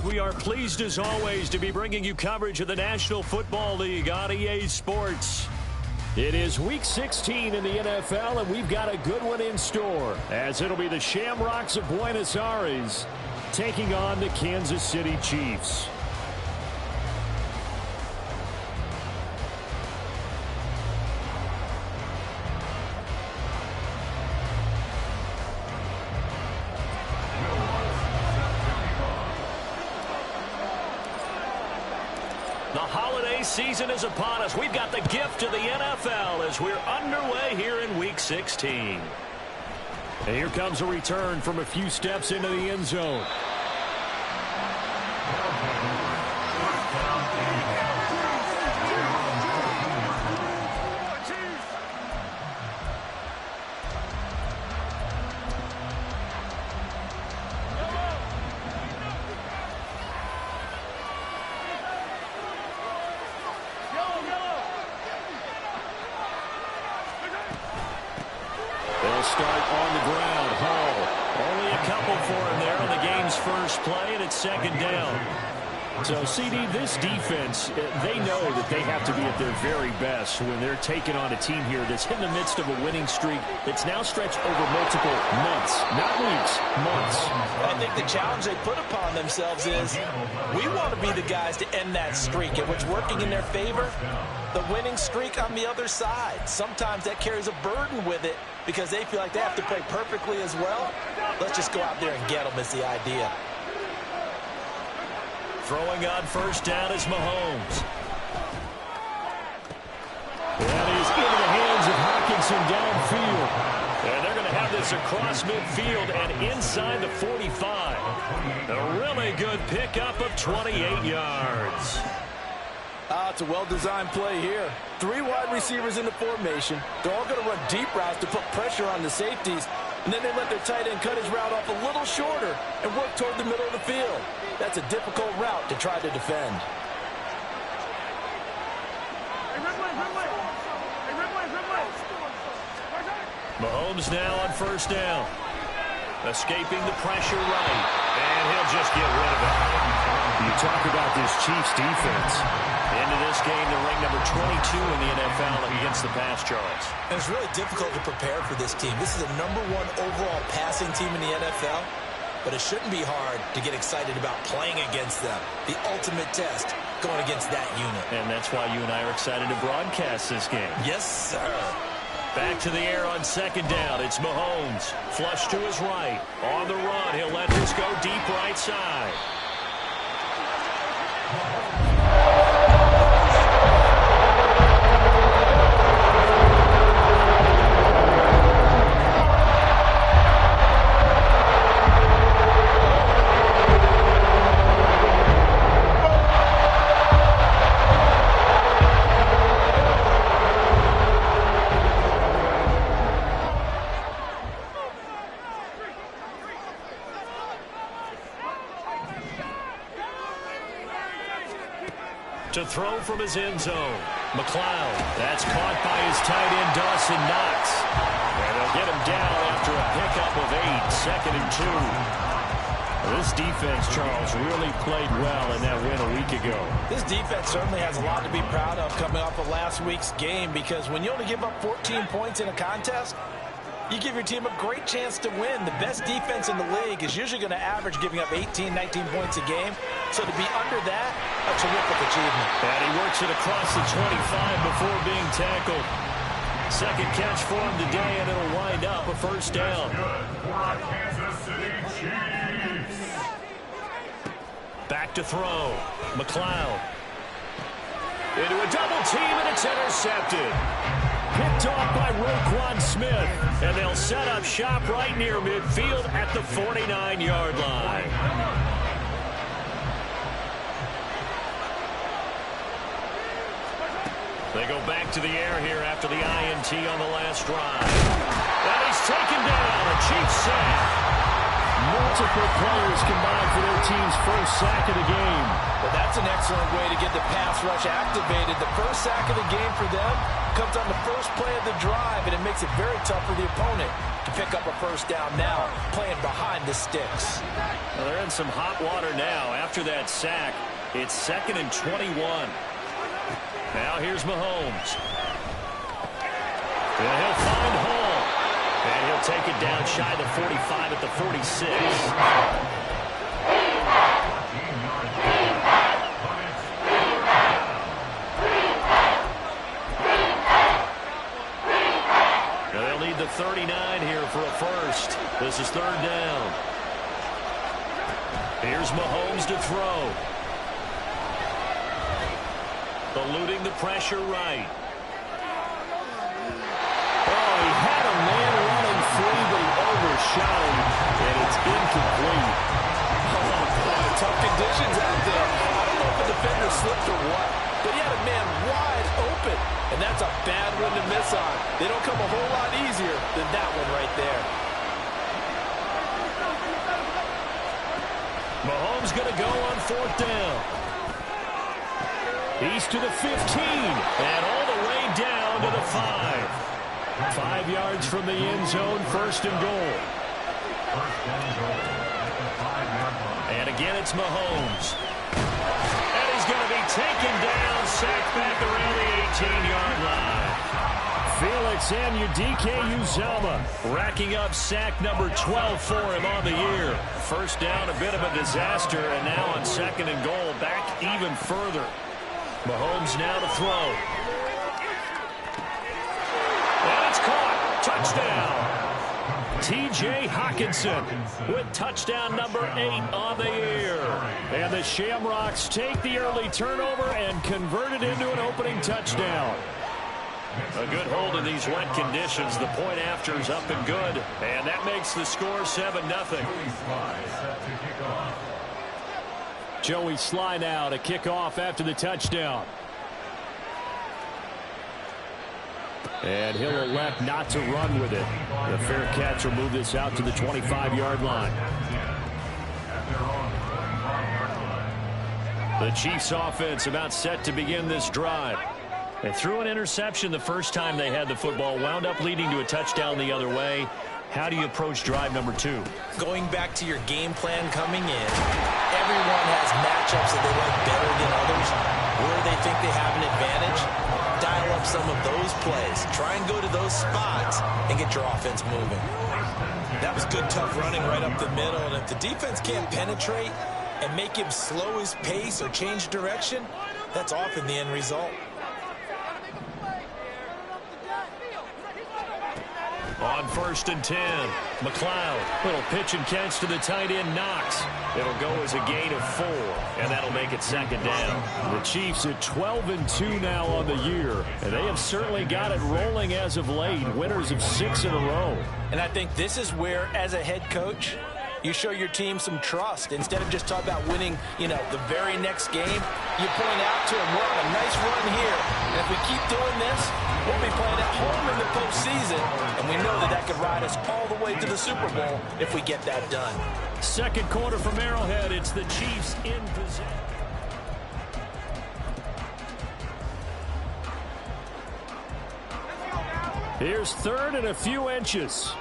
We are pleased as always to be bringing you coverage of the National Football League on EA Sports. It is Week 16 in the NFL, and we've got a good one in store, as it'll be the Shamrocks of Buenos Aires taking on the Kansas City Chiefs. The holiday season is upon us. We've got the gift of the NFL as we're underway here in Week 16. And here comes a return from a few steps into the end zone. They'll start on the ground. Hall. Only a couple for him there on the game's first play, and it's second down. So, CD, this defense, they know that they have to be at their very best when they're taking on a team here that's in the midst of a winning streak that's now stretched over multiple months, not weeks, months. I think the challenge they put upon themselves is we want to be the guys to end that streak, and what's working in their favor, the winning streak on the other side. Sometimes that carries a burden with it because they feel like they have to play perfectly as well. Let's just go out there and get them is the idea. Throwing on first down is Mahomes. That is into the hands of Hockenson downfield. And they're going to have this across midfield and inside the 45. A really good pickup of 28 yards. It's a well-designed play here. 3 wide receivers in the formation. They're all going to run deep routes to put pressure on the safeties. And then they let their tight end cut his route off a little shorter and work toward the middle of the field. That's a difficult route to try to defend. Mahomes now on first down. Escaping the pressure right. And he'll just get rid of it. You talk about this Chiefs defense. Into this game, they're ranked number 22 in the NFL against the pass, Charles. And it's really difficult to prepare for this team. This is the #1 overall passing team in the NFL. But it shouldn't be hard to get excited about playing against them. The ultimate test going against that unit. And that's why you and I are excited to broadcast this game. Yes, sir. Back to the air on second down. It's Mahomes. Flush to his right. On the run. He'll let this go deep right side. To throw from his end zone. McLeod. That's caught by his tight end, Dawson Knox. And they'll get him down after a pickup of 8, 2nd and 2. This defense, Charles, really played well in that win a week ago. This defense certainly has a lot to be proud of coming off of last week's game because when you only give up 14 points in a contest, you give your team a great chance to win. The best defense in the league is usually going to average giving up 18, 19 points a game. So to be under that, a terrific achievement. And he works it across the 25 before being tackled. Second catch for him today, and it'll wind up a first down. Back to throw. McLeod. Into a double team, and it's intercepted. Picked off by Roquan Smith. And they'll set up shop right near midfield at the 49-yard line. They go back to the air here after the INT on the last drive. And he's taken down. A Chiefs sack. Multiple players combined for their team's first sack of the game. Well, that's an excellent way to get the pass rush activated. The first sack of the game for them comes on the first play of the drive, and it makes it very tough for the opponent to pick up a first down now, playing behind the sticks. Well, they're in some hot water now. After that sack, it's 2nd and 21. Now here's Mahomes. And he'll find Hall. And he'll take it down shy of the 45 at the 46. Now they'll need the 39 here for a first. This is 3rd down. Here's Mahomes to throw. Eluding the pressure right. Oh, he had a man running free, but he overshot him, and it's incomplete. Oh, boy, tough conditions out there. I don't know if the defender slipped or what, but he had a man wide open, and that's a bad one to miss on. They don't come a whole lot easier than that one right there. Mahomes going to go on 4th down. He's to the 15, and all the way down to the 5. 5 yards from the end zone, 1st and goal. And again, it's Mahomes. And he's going to be taken down, sacked back around the 18-yard line. Felix Anudike-Uzomah racking up sack number 12 for him on the year. First down, a bit of a disaster, and now on 2nd and goal, back even further. Mahomes now to throw. And it's caught. Touchdown. T.J. Hockenson with touchdown number 8 on the year. And the Shamrocks take the early turnover and convert it into an opening touchdown. A good hold in these wet conditions. The point after is up and good. And that makes the score 7-0. Joey Sly now to kick off after the touchdown. And he'll elect not to run with it. The fair catch will move this out to the 25-yard line. The Chiefs offense about set to begin this drive. They threw an interception the first time they had the football, wound up leading to a touchdown the other way. How do you approach drive number 2? Going back to your game plan coming in, everyone has matchups that they like better than others. Where they think they have an advantage, dial up some of those plays. Try and go to those spots and get your offense moving. That was good, tough running right up the middle. And if the defense can't penetrate and make him slow his pace or change direction, that's often the end result. On 1st and 10, McLeod. Little pitch and catch to the tight end, Knox. It'll go as a gain of 4, and that'll make it 2nd down. The Chiefs at 12-2 now on the year, and they have certainly got it rolling as of late. Winners of 6 in a row. And I think this is where, as a head coach, you show your team some trust. Instead of just talking about winning, the very next game, you point out to them, we're on a nice run here. And if we keep doing this, we'll be playing at home in the postseason. And we know that could ride us all the way to the Super Bowl if we get that done. Second quarter from Arrowhead. It's the Chiefs in possession. Here's 3rd and a few inches.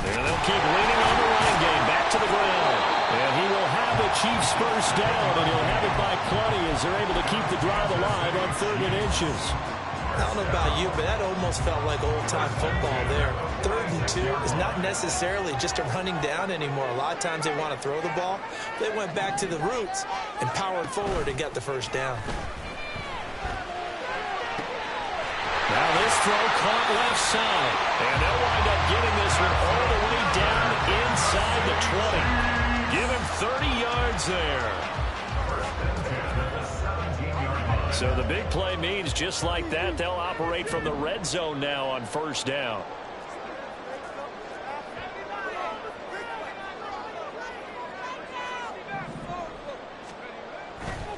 And they'll keep leaning on the running game. Back to the ground. And he will have the Chiefs first down, and he'll have it by plenty as they're able to keep the drive alive on 3rd and inches. I don't know about you, but that almost felt like old-time football there. 3rd and 2 is not necessarily just a running down anymore. A lot of times they want to throw the ball. They went back to the roots and powered forward and got the first down. this throw caught left side. And they'll wind up getting this one all the way down inside the 20. Give him 30 yards there. So the big play means just like that, they'll operate from the red zone now on first down.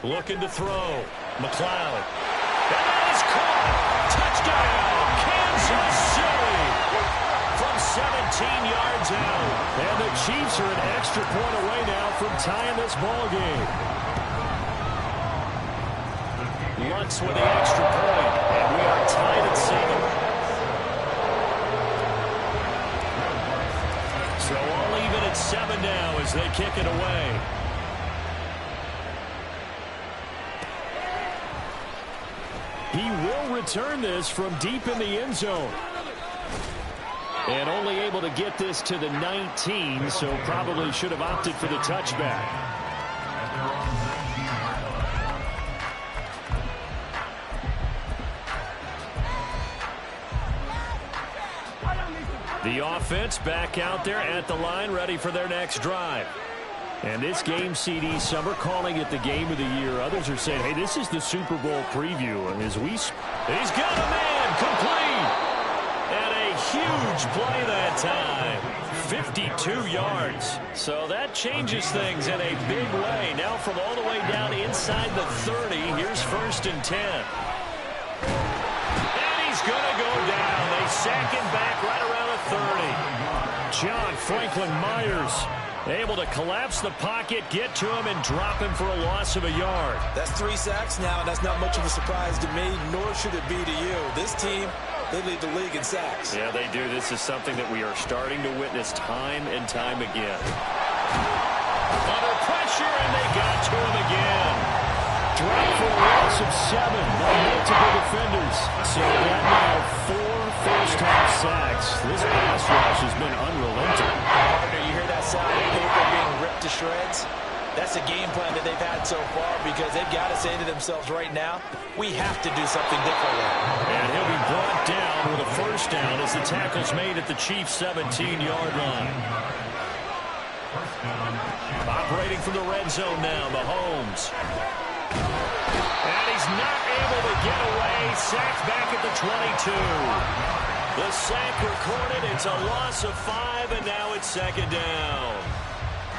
Looking to throw. McLeod. And that is caught. Touchdown, Kansas City. From 17 yards out. And the Chiefs are an extra point away now from tying this ball game. Lutz with the extra point. And we are tied at 7. So all even at 7 now as they kick it away. He will return this from deep in the end zone. And only able to get this to the 19, so probably should have opted for the touchback. The offense back out there at the line, ready for their next drive. And this game, CD, some are calling it the game of the year. Others are saying, hey, this is the Super Bowl preview. He's got a man complete. And a huge play that time. 52 yards. So that changes things in a big way. Now from all the way down inside the 30, here's 1st and 10. And he's going to go down. They sack him back right around the 30. John Franklin Myers able to collapse the pocket, get to him, and drop him for a loss of a yard. That's 3 sacks now, and that's not much of a surprise to me, nor should it be to you. This team, they lead the league in sacks. Yeah, they do. This is something that we are starting to witness time and time again. Under pressure, and they got to him again. Drop for a loss of 7 by multiple defenders. So that now 4 first-half sacks. This pass rush has been unrelenting. Partner, you hear that sound of paper being ripped to shreds? That's a game plan that they've had so far because they've got to say to themselves right now, we have to do something differently. And he'll be brought down with a first down as the tackle's made at the Chiefs' 17-yard line. Operating from the red zone now, Mahomes. And he's not able to get away. Sacked back at the 22. The sack recorded. It's a loss of 5, and now it's 2nd down.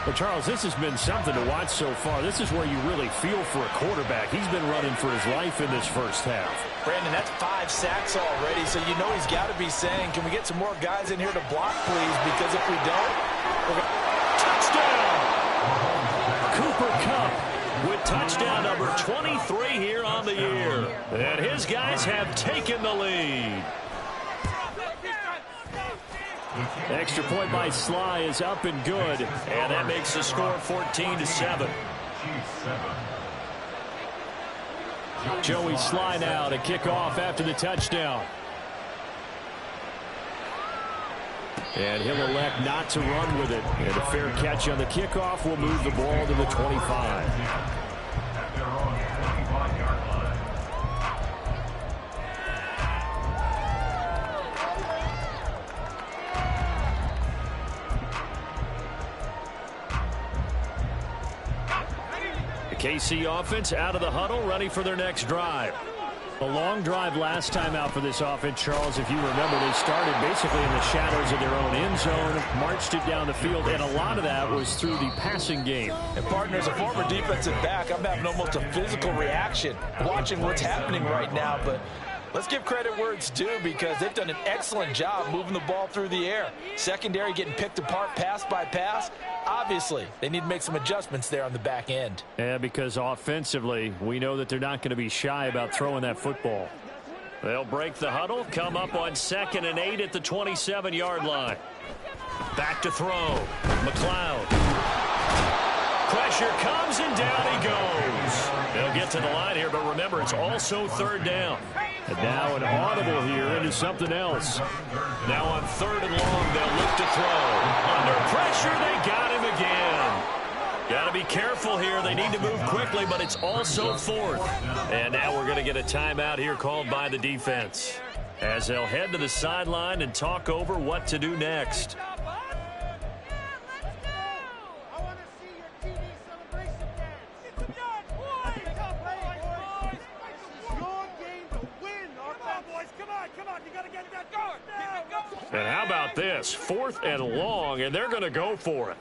Well, Charles, this has been something to watch so far. This is where you really feel for a quarterback. He's been running for his life in this first half. Brandon, that's 5 sacks already, so you know he's got to be saying, can we get some more guys in here to block, please? Because if we don't, we're going to... Touchdown! Cooper Kupp with touchdown number 23 here on the year. And his guys have taken the lead. Extra point by Sly is up and good. And that makes the score 14-7. Joey Sly now to kick off after the touchdown. And he'll elect not to run with it. And a fair catch on the kickoff will move the ball to the 25. The KC offense out of the huddle, ready for their next drive. A long drive last time out for this offense, Charles. If you remember, they started basically in the shadows of their own end zone, marched it down the field, and a lot of that was through the passing game. And, partner, as a former defensive back, I'm having almost a physical reaction watching what's happening right now. But let's give credit where it's due because they've done an excellent job moving the ball through the air. Secondary getting picked apart pass by pass. Obviously, they need to make some adjustments there on the back end. Yeah, because offensively, we know that they're not going to be shy about throwing that football. They'll break the huddle, come up on 2nd and 8 at the 27-yard line. Back to throw. McLeod. Pressure comes, and down he goes. They'll get to the line here, but remember, it's also 3rd down. And now an audible here into something else. Now on 3rd and long, they'll look to throw. Under pressure, they got him again. Got to be careful here. They need to move quickly, but it's also 4th. And now we're going to get a timeout here called by the defense. as they'll head to the sideline and talk over what to do next. And how about this? 4th and long, and they're going to go for it.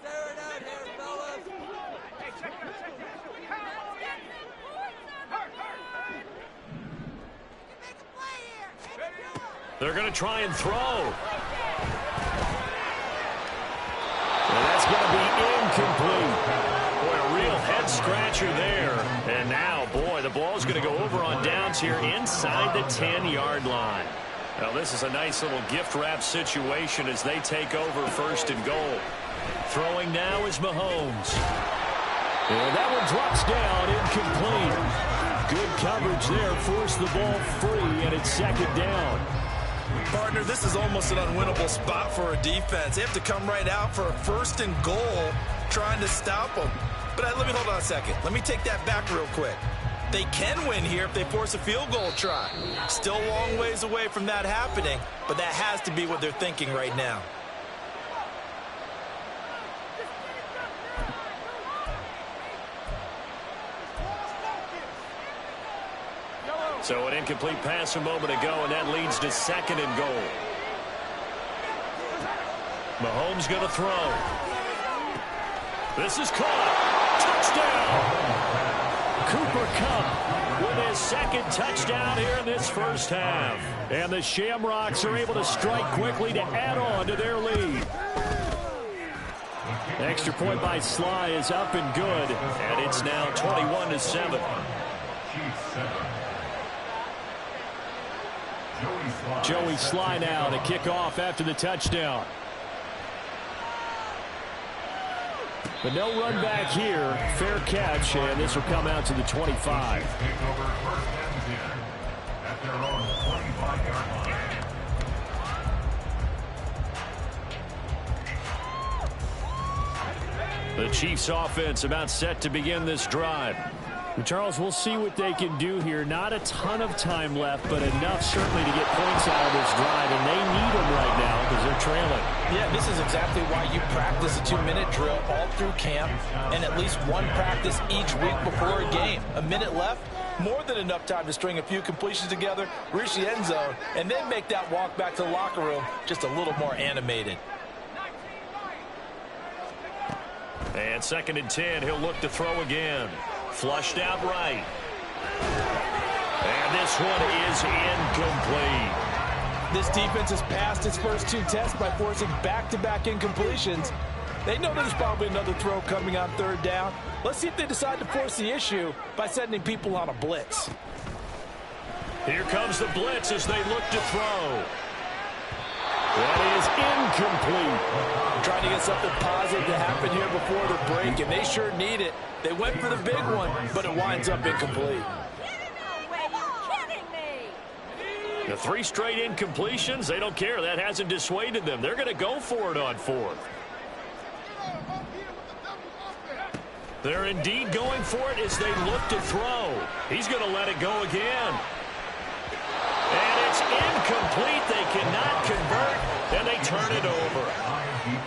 They're going to try and throw. And that's going to be incomplete. Boy, a real head-scratcher there. And now, boy, the ball's going to go over on downs here inside the 10-yard line. Now, this is a nice little gift-wrap situation as they take over 1st and goal. Throwing now is Mahomes. And that one drops down, incomplete. Good coverage there, forced the ball free, and it's 2nd down. Partner, this is almost an unwinnable spot for a defense. They have to come right out for a 1st and goal, trying to stop them. But let me hold on a second. Let me take that back real quick. They can win here if they force a field goal try. Still a long ways away from that happening, but that has to be what they're thinking right now. So an incomplete pass a moment ago, and that leads to 2nd and goal. Mahomes going to throw. This is caught. Touchdown! Cooper Kupp with his 2nd touchdown here in this first half. And the Shamrocks are able to strike quickly to add on to their lead. Extra point by Sly is up and good, and it's now 21-7. Joey Sly now to kick off after the touchdown. But no run back here. Fair catch, and this will come out to the 25. The Chiefs offense about set to begin this drive. Charles, we'll see what they can do here. Not a ton of time left, but enough certainly to get points out of this drive, and they need them right now because they're trailing. Yeah, this is exactly why you practice a 2-minute drill all through camp and at least one practice each week before a game. A minute left, more than enough time to string a few completions together, reach the end zone, and then make that walk back to the locker room just a little more animated. And 2nd and 10, he'll look to throw again. Flushed out right. And this one is incomplete. This defense has passed its first 2 tests by forcing back-to-back incompletions. They know there's probably another throw coming on 3rd down. Let's see if they decide to force the issue by sending people on a blitz. Here comes the blitz as they look to throw. That is incomplete. Trying to get something positive to happen here before the break, and they sure need it. They went for the big one, but it winds up incomplete. The 3 straight incompletions, they don't care. That hasn't dissuaded them. They're going to go for it on 4th. They're indeed going for it as they look to throw. He's going to let it go again. And it's incomplete. They cannot convert, and they turn it over.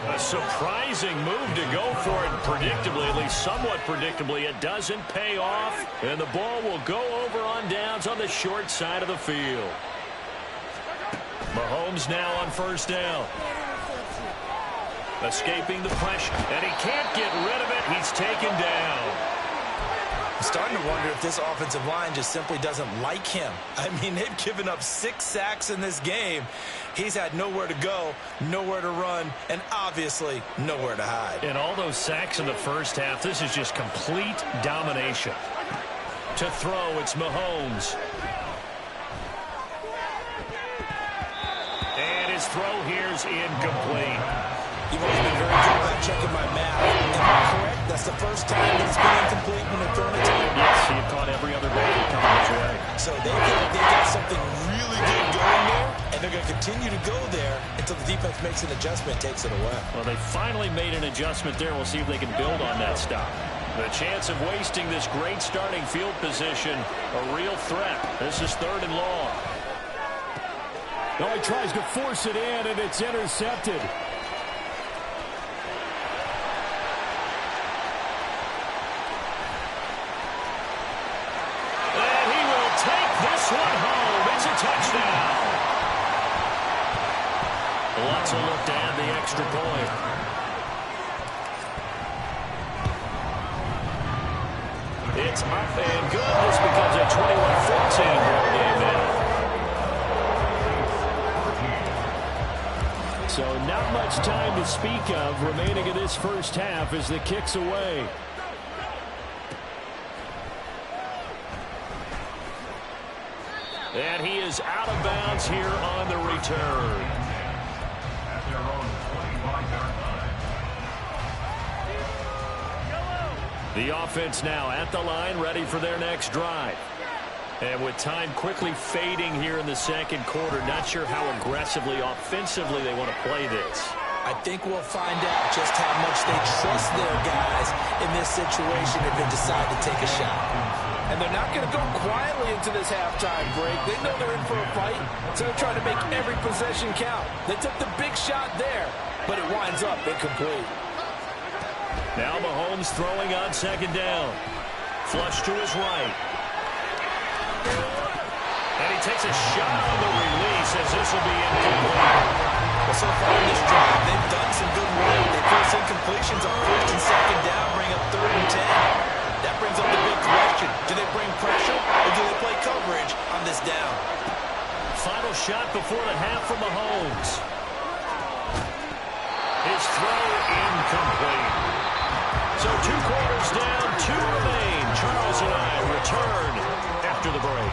A surprising move to go for it. Predictably, at least somewhat predictably, it doesn't pay off, and the ball will go over on downs on the short side of the field. Mahomes now on 1st down. Escaping the pressure, and he can't get rid of it. He's taken down. I'm starting to wonder if this offensive line just simply doesn't like him. I mean, they've given up 6 sacks in this game. He's had nowhere to go, nowhere to run, and obviously nowhere to hide. And all those sacks in the first half, this is just complete domination. To throw, it's Mahomes. And his throw here is incomplete. You've always been very good about checking my math. Am I correct? That's the first time that it's been incomplete when they've thrown it to him? Yes, he had caught every other ball coming his way. So they feel like they've got something really good going there, and they're going to continue to go there until the defense makes an adjustment, takes it away. Well, they finally made an adjustment there. We'll see if they can build on that stop. The chance of wasting this great starting field position, a real threat. This is 3rd and long. Oh, he tries to force it in, and it's intercepted. And he will take this one home. It's a touchdown. Lots of look to add the extra point. It's up and good. This becomes a 21-14 ball game now. So not much time to speak of remaining in this first half as the kick's away. And he is out of bounds here on the return. The offense now at the line, ready for their next drive. And with time quickly fading here in the second quarter, not sure how aggressively, offensively they want to play this. I think we'll find out just how much they trust their guys in this situation if they decide to take a shot. And they're not going to go quietly into this halftime break. They know they're in for a fight, so they're trying to make every possession count. They took the big shot there, but it winds up incomplete. Now Mahomes throwing on second down. Flush to his right. And he takes a shot on the release as this will be incomplete. Well, so far in this drive, they've done some good work. They force incompletions on first and second down, bring up 3rd and 10. That brings up the big question. Do they bring pressure or do they play coverage on this down? Final shot before the half from Mahomes. His throw incomplete. So 2 quarters down, 2 remain. Charles and I return after the break.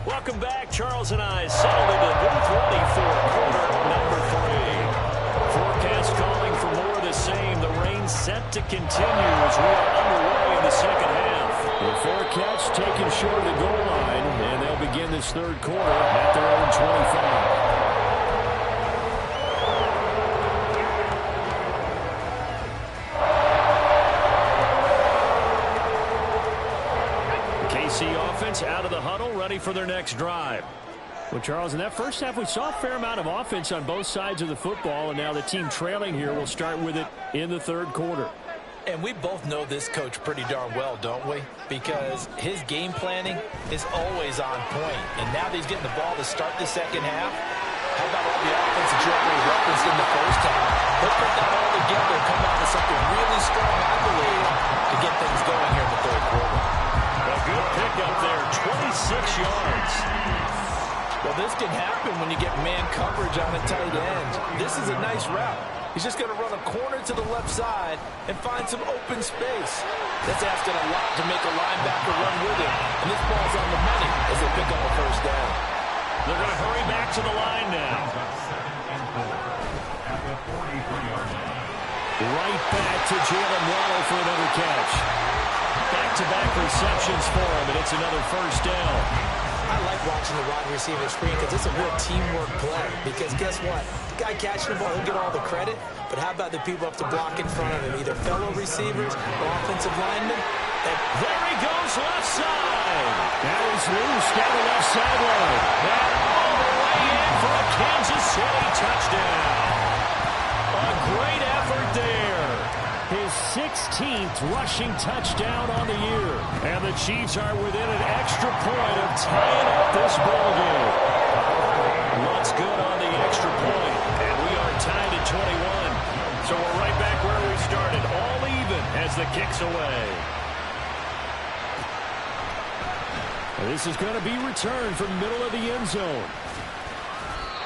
Welcome back. Charles and I settled into the booth ready for quarter number 3. Forecast calling for more of the same. The rain set to continue as we are underway in the second half. The forecast taken short of the goal line, and they'll begin this third quarter at their own 25. KC offense out of the huddle, ready for their next drive. Well, Charles, in that first half, we saw a fair amount of offense on both sides of the football, and now the team trailing here will start with it in the third quarter. And we both know this coach pretty darn well, don't we? Because his game planning is always on point. And now that he's getting the ball to start the second half, how about all the offense that you already referenced in the first half? He'll put that all together and come out with something really strong, I believe, to get things going here in the third quarter. A good pickup there, 26 yards. Well, this can happen when you get man coverage on a tight end. This is a nice route. He's just going to run a corner to the left side and find some open space. That's asking a lot to make a linebacker run with him. And this ball's on the money as they pick up a first down. They're going to hurry back to the line now. Right back to Jalen Waddle for another catch. Back-to-back receptions for him, and it's another first down. I like watching the wide receiver screen because it's a real teamwork play. Because guess what? The guy catching the ball, he'll get all the credit. But how about the people up to block in front of him, either fellow receivers or offensive linemen? And there he goes left side. That is loose down the left sideline. And all the way in for a Kansas City touchdown. A great effort there. His 16th rushing touchdown on the year. And the Chiefs are within an extra point of tying up this ball game. What's good on the extra point? And we are tied at 21. So we're right back where we started. All even as the kick's away. This is going to be returned from middle of the end zone.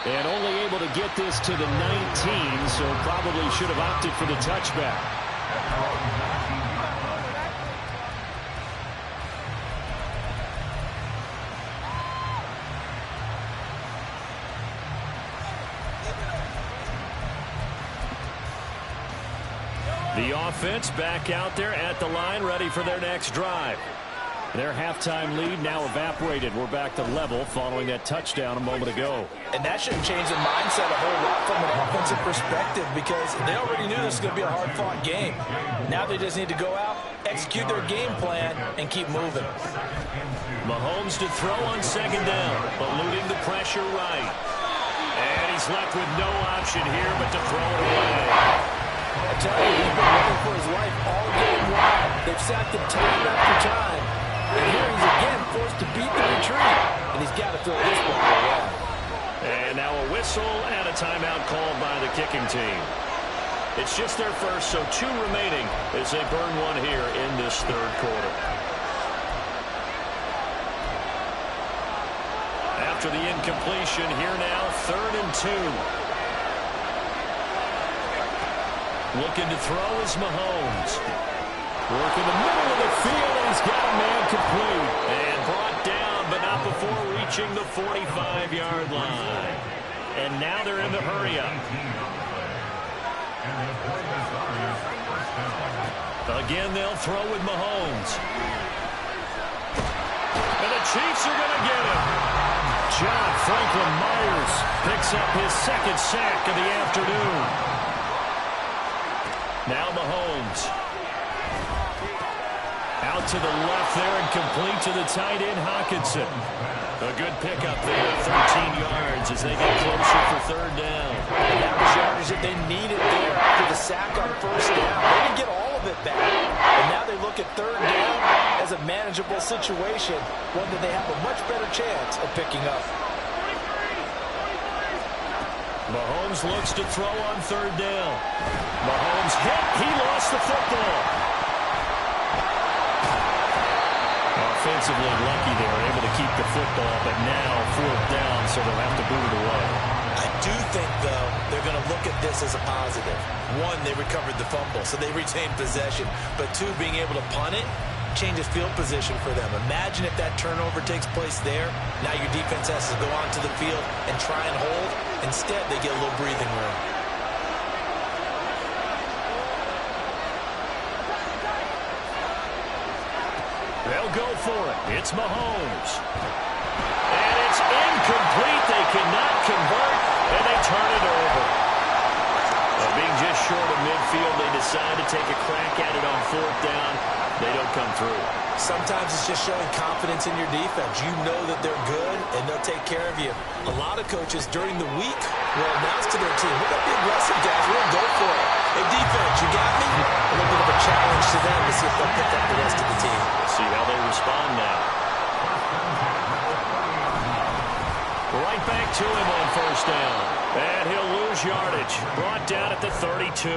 And only able to get this to the 19, so probably should have opted for the touchback. The offense back out there at the line, ready for their next drive. Their halftime lead now evaporated. We're back to level following that touchdown a moment ago. And that shouldn't change the mindset a whole lot from an offensive perspective because they already knew this was going to be a hard-fought game. Now they just need to go out, execute their game plan, and keep moving. Mahomes to throw on second down, eluding the pressure right. And he's left with no option here but to throw it away. I tell you, he's been running for his life all game long. They've sacked him time after time. And here he's again forced to beat the retreat. And he's got to throw this one away. And now a whistle and a timeout called by the kicking team. It's just their first, so 2 remaining as they burn one here in this third quarter. After the incompletion, here now, 3rd and 2. Looking to throw is Mahomes. Work in the middle of the field, and he's got a man complete. And brought down, but not before reaching the 45-yard line. And now they're in the hurry-up. Again, they'll throw with Mahomes. And the Chiefs are going to get him. John Franklin Myers picks up his 2nd sack of the afternoon. Now Mahomes. Out to the left there and complete to the tight end, Hockenson. A good pickup there, 13 yards as they get closer for 3rd down. And that was yardage that they needed there after the sack on 1st down. They didn't get all of it back. And now they look at 3rd down as a manageable situation, one that they have a much better chance of picking up. Mahomes looks to throw on 3rd down. Mahomes hit. He lost the football. Offensively lucky they were able to keep the football, but now 4th down, so they'll have to boot it away. I do think, though, they're going to look at this as a positive. 1, they recovered the fumble, so they retained possession. But 2, being able to punt it changes field position for them. Imagine if that turnover takes place there. Now your defense has to go onto the field and try and hold. Instead, they get a little breathing room. They'll go for it. It's Mahomes. And it's incomplete. They cannot convert, and they turn it over. Being just short of midfield, they decide to take a crack at it on 4th down. They don't come through. Sometimes it's just showing confidence in your defense. You know that they're good, and they'll take care of you. A lot of coaches during the week will announce to their team, we're going to be aggressive, guys. We're going to go for it. Hey, defense, you got me? A little bit of a challenge to them to see if they'll pick up the rest of the team. See how they respond now. Right back to him on 1st down. And he'll lose yardage. Brought down at the 32.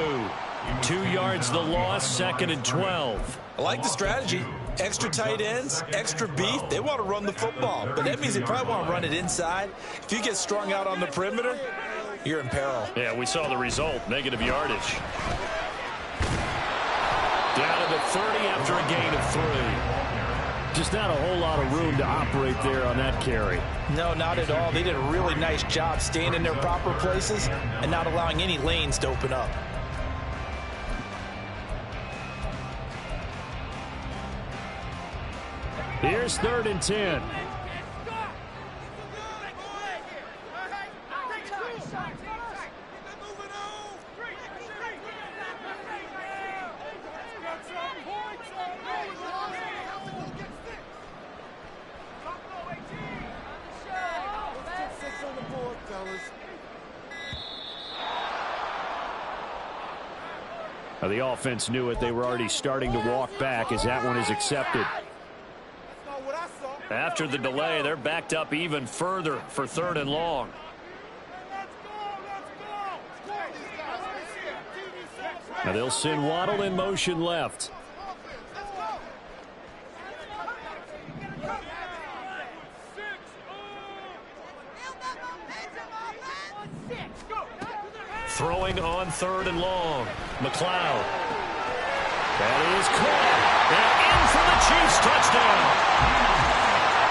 2 yards the loss, 2nd and 12. I like the strategy. Extra tight ends, extra beef. They want to run the football, but that means they probably want to run it inside. If you get strung out on the perimeter, you're in peril. Yeah, we saw the result, negative yardage. Down to the 30 after a gain of 3. Just not a whole lot of room to operate there on that carry. No, not at all. They did a really nice job staying in their proper places and not allowing any lanes to open up. Here's 3rd and 10. Now the offense knew it. They were already starting to walk back as that one is accepted. After the delay, they're backed up even further for 3rd and long. Now they'll send Waddle in motion left. Throwing on 3rd and long. McLeod. That is caught. And in for the Chiefs touchdown.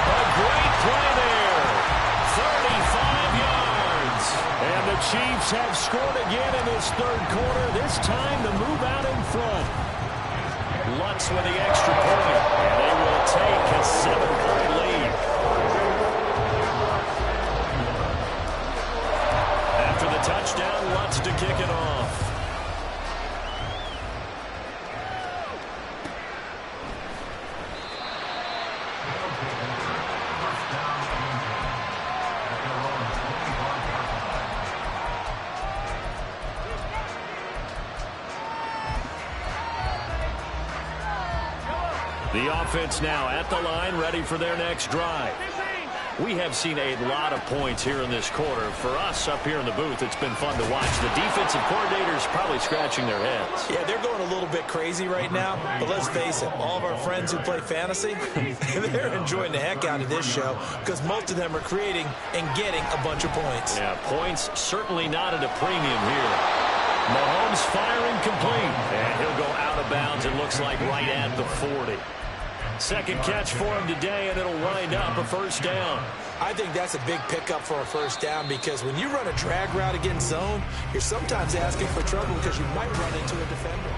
A great play there. 35 yards. And the Chiefs have scored again in this 3rd quarter. This time to move out in front. Lutz with the extra point. And they will take a 7-point lead. After the touchdown, Lutz to kick it off. The offense now at the line, ready for their next drive. We have seen a lot of points here in this quarter. For us up here in the booth, it's been fun to watch. The defensive coordinators probably scratching their heads. Yeah, they're going a little bit crazy right now, but let's face it, all of our friends who play fantasy, they're enjoying the heck out of this show because most of them are creating and getting a bunch of points. Yeah, points certainly not at a premium here. Mahomes firing complete, and he'll go out of bounds, it looks like, right at the 40. Second catch for him today, and it'll wind up a first down. I think that's a big pickup for a first down because when you run a drag route against zone, you're sometimes asking for trouble because you might run into a defender.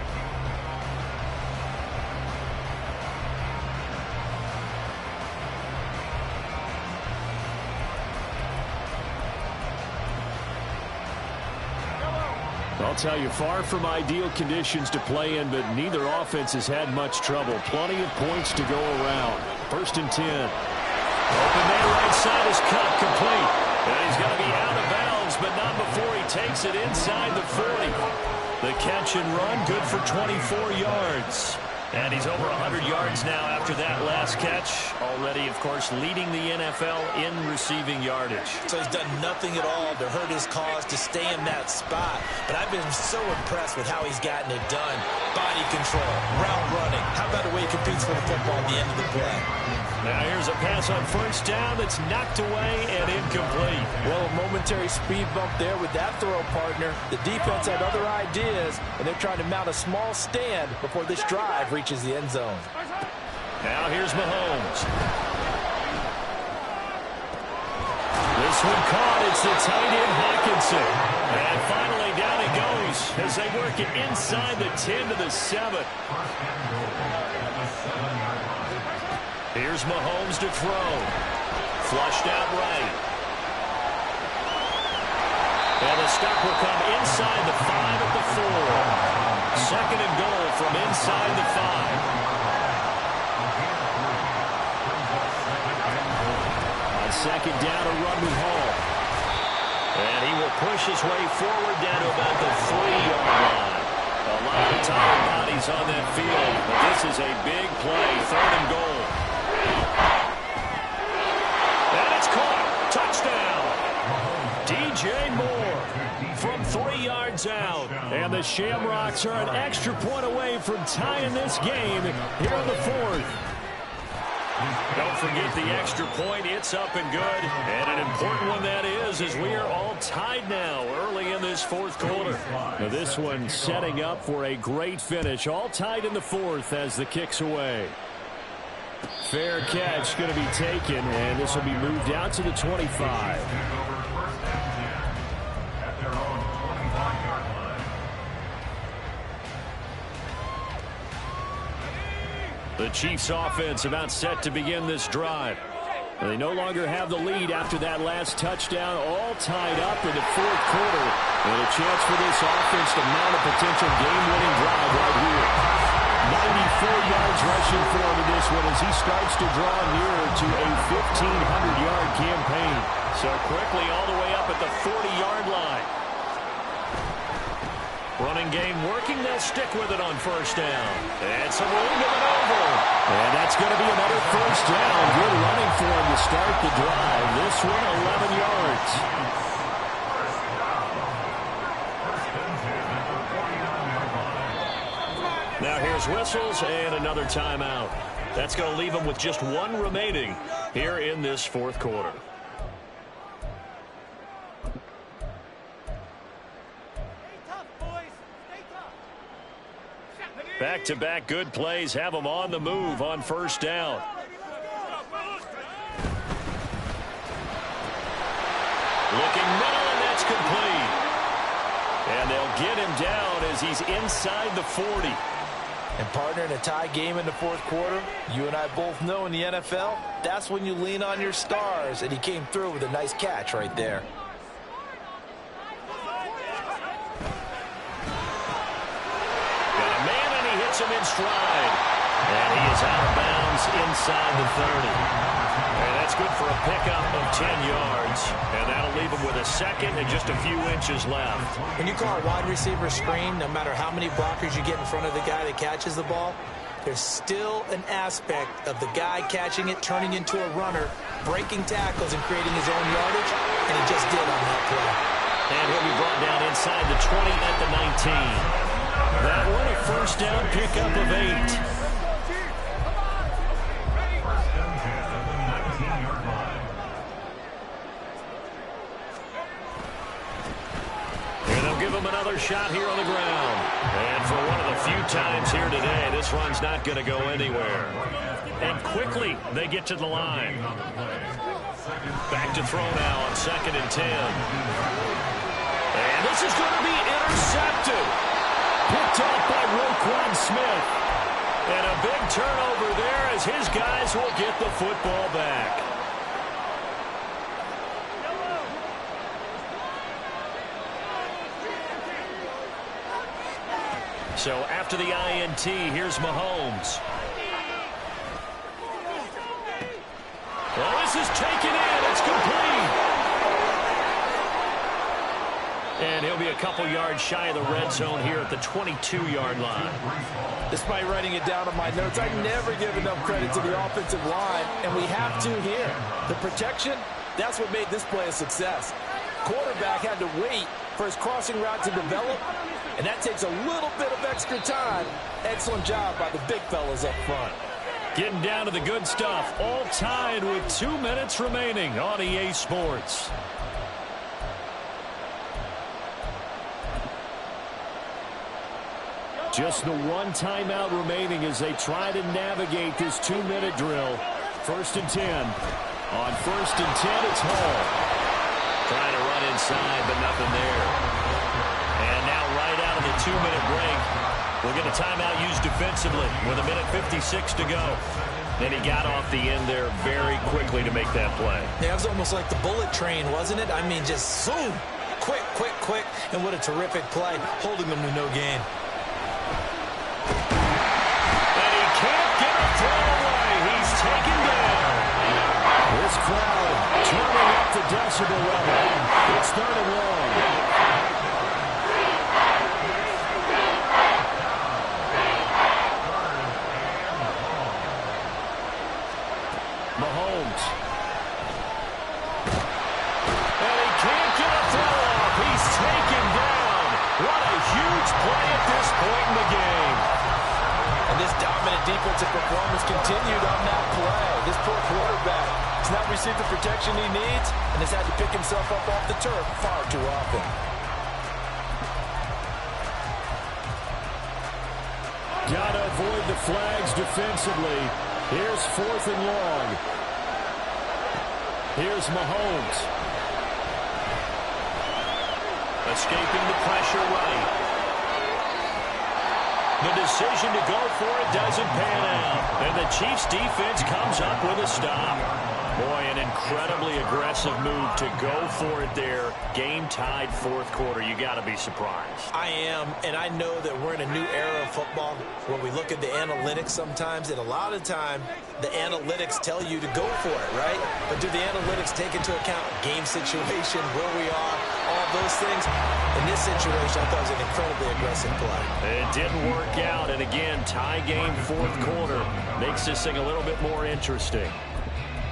I'll tell you, far from ideal conditions to play in, but neither offense has had much trouble. Plenty of points to go around. 1st and 10. Open man right side is cut complete. And he's going to be out of bounds, but not before he takes it inside the 40. The catch and run, good for 24 yards. And he's over 100 yards now after that last catch. Already, of course, leading the NFL in receiving yardage. So he's done nothing at all to hurt his cause to stay in that spot. But I've been so impressed with how he's gotten it done. Body control, route running. How about the way he competes for the football at the end of the play? Now here's a pass on first down that's knocked away and incomplete. Well, a momentary speed bump there with that throw, partner. The defense had other ideas, and they're trying to mount a small stand before this drive reaches the end zone. Now here's Mahomes. This one caught. It's the tight end Hockenson. And finally down it goes as they work it inside the 10 to the 7. Here's Mahomes to throw. Flushed out right. And the stop will come inside the 5 at the 4. Second and goal from inside the 5. On second down, a run with Hall. And he will push his way forward down to about the 3-yard line. A lot of tired bodies on that field, but this is a big play. 3rd and goal. And it's caught. Touchdown. DJ Moore from 3 yards out. And the Shamrocks are an extra point away from tying this game here in the 4th. Don't forget the extra point. It's up and good. And an important one that is, as we are all tied now early in this 4th quarter. Now this one setting up for a great finish. All tied in the 4th as the kick's away. Fair catch going to be taken, and this will be moved out to the 25. The Chiefs offense about set to begin this drive. They no longer have the lead after that last touchdown, all tied up in the 4th quarter. And a chance for this offense to mount a potential game-winning drive right here. 94 yards rushing for him in this one as he starts to draw nearer to a 1,500-yard campaign. So quickly all the way up at the 40-yard line. Running game working. They'll stick with it on first down. And some room to maneuver. And that's going to be another first down. Good running for him to start the drive. This one 11 yards. Now here's whistles and another timeout. That's going to leave them with just one remaining here in this 4th quarter. Back-to-back good plays have them on the move on first down. Looking middle, and that's complete. And they'll get him down as he's inside the 40. And partner, in a tie game in the fourth quarter, you and I both know in the NFL, that's when you lean on your stars, and he came through with a nice catch right there. Got a man, and he hits him in stride. And he is out of bounds inside the 30. And that's good for a pickup of 10 yards. And that'll leave him with a second and just a few inches left. When you call a wide receiver screen, no matter how many blockers you get in front of the guy that catches the ball, there's still an aspect of the guy catching it, turning into a runner, breaking tackles and creating his own yardage, and he just did on that play. And he'll be brought down inside the 20 at the 19. That one a first down pickup of 8. Give him another shot here on the ground. And for one of the few times here today, this run's not going to go anywhere. And quickly, they get to the line. Back to throw now on 2nd and 10. And this is going to be intercepted. Picked off by Roquan Smith. And a big turnover there as his guys will get the football back. So after the INT, here's Mahomes. Well, this is taken in. It's complete. And he'll be a couple yards shy of the red zone here at the 22-yard line. Despite writing it down on my notes, I never give enough credit to the offensive line, and we have to here. The protection, that's what made this play a success. Quarterback had to wait for his crossing route to develop, and that takes a little bit of extra time. Excellent job by the big fellas up front. Getting down to the good stuff, all tied with 2 minutes remaining on EA Sports. Just the one timeout remaining as they try to navigate this 2-minute drill. 1st and 10. On 1st and 10, it's Hall. Trying to run inside, but nothing there. And now right out of the 2-minute break, we'll get a timeout used defensively with 1:56 to go. And he got off the end there very quickly to make that play. Yeah, it was almost like the bullet train, wasn't it? I mean, just zoom. Quick, quick, quick. And what a terrific play, holding them to no gain. And he can't get a throw away. He's taken down. This crowd turning up the decibel level. It's 3rd and long. Mahomes. And he can't get a throw off. He's taken down. What a huge play at this point in the game. And this dominant defensive performance continued on that play. This poor quarterback has not received the protection he needs and has had to pick himself up off the turf far too often. Gotta avoid the flags defensively. Here's 4th and long. Here's Mahomes. Escaping the pressure right. The decision to go for it doesn't pan out. And the Chiefs defense comes up with a stop. Boy, an incredibly aggressive move to go for it there. Game tied 4th quarter. You got to be surprised. I am, and I know that we're in a new era of football where we look at the analytics sometimes, and a lot of time the analytics tell you to go for it, right? But do the analytics take into account game situation, where we are, all those things? In this situation, I thought it was an incredibly aggressive play. It didn't work out, and again, tie game 4th quarter makes this thing a little bit more interesting.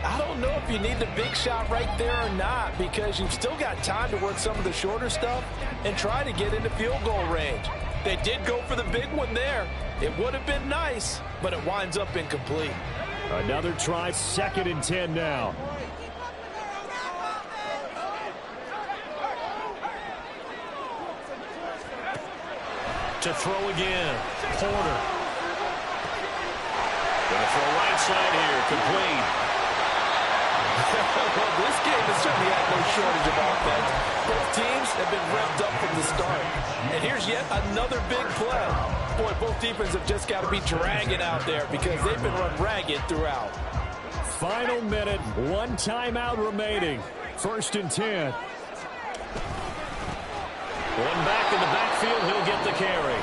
I don't know if you need the big shot right there or not, because you've still got time to work some of the shorter stuff and try to get into field goal range. They did go for the big one there. It would have been nice, but it winds up incomplete. Another try, 2nd and 10 now. To throw again, Porter. Gonna throw right side here, complete. Well, this game has certainly had no shortage of offense. Both teams have been revved up from the start. And here's yet another big play. Boy, both defenses have just got to be dragging out there because they've been run ragged throughout. Final minute, one timeout remaining. 1st and 10. One back in the backfield, he'll get the carry.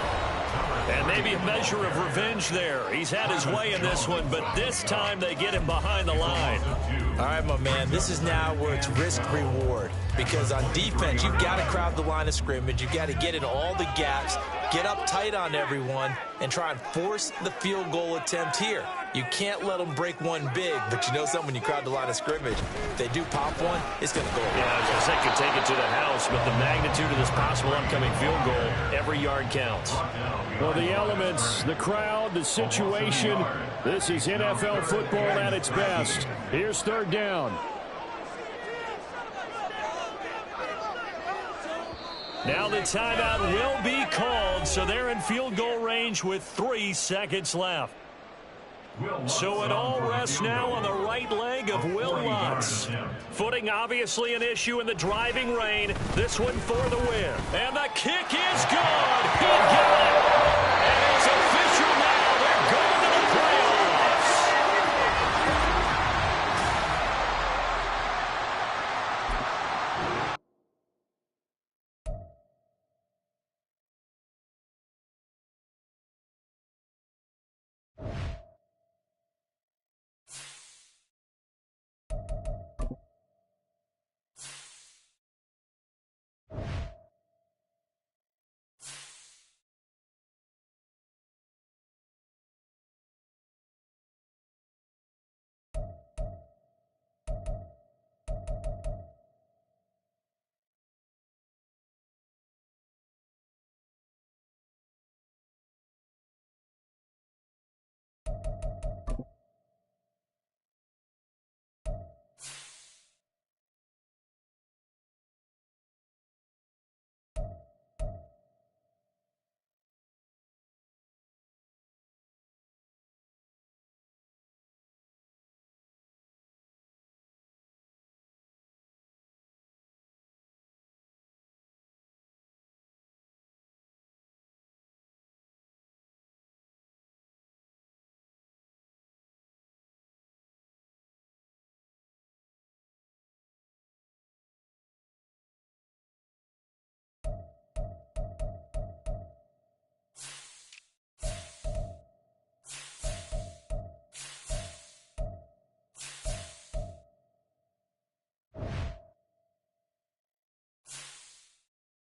And maybe a measure of revenge there. He's had his way in this one, but this time they get him behind the line. All right, my man, this is now where it's risk-reward. Because on defense, you've got to crowd the line of scrimmage. You've got to get in all the gaps, get up tight on everyone, and try and force the field goal attempt here. You can't let them break one big, but you know something, when you crowd the line of scrimmage, if they do pop one, it's going to go away. Yeah, I was going to say, could take it to the house, but the magnitude of this possible upcoming field goal, every yard counts. Well, the elements, the crowd, the situation, this is NFL football at its best. Here's 3rd down. Now the timeout will be called, so they're in field goal range with 3 seconds left. So it all rests now on the right leg of Will Lutz. Footing obviously an issue in the driving rain. This one for the win. And the kick is good. He got it.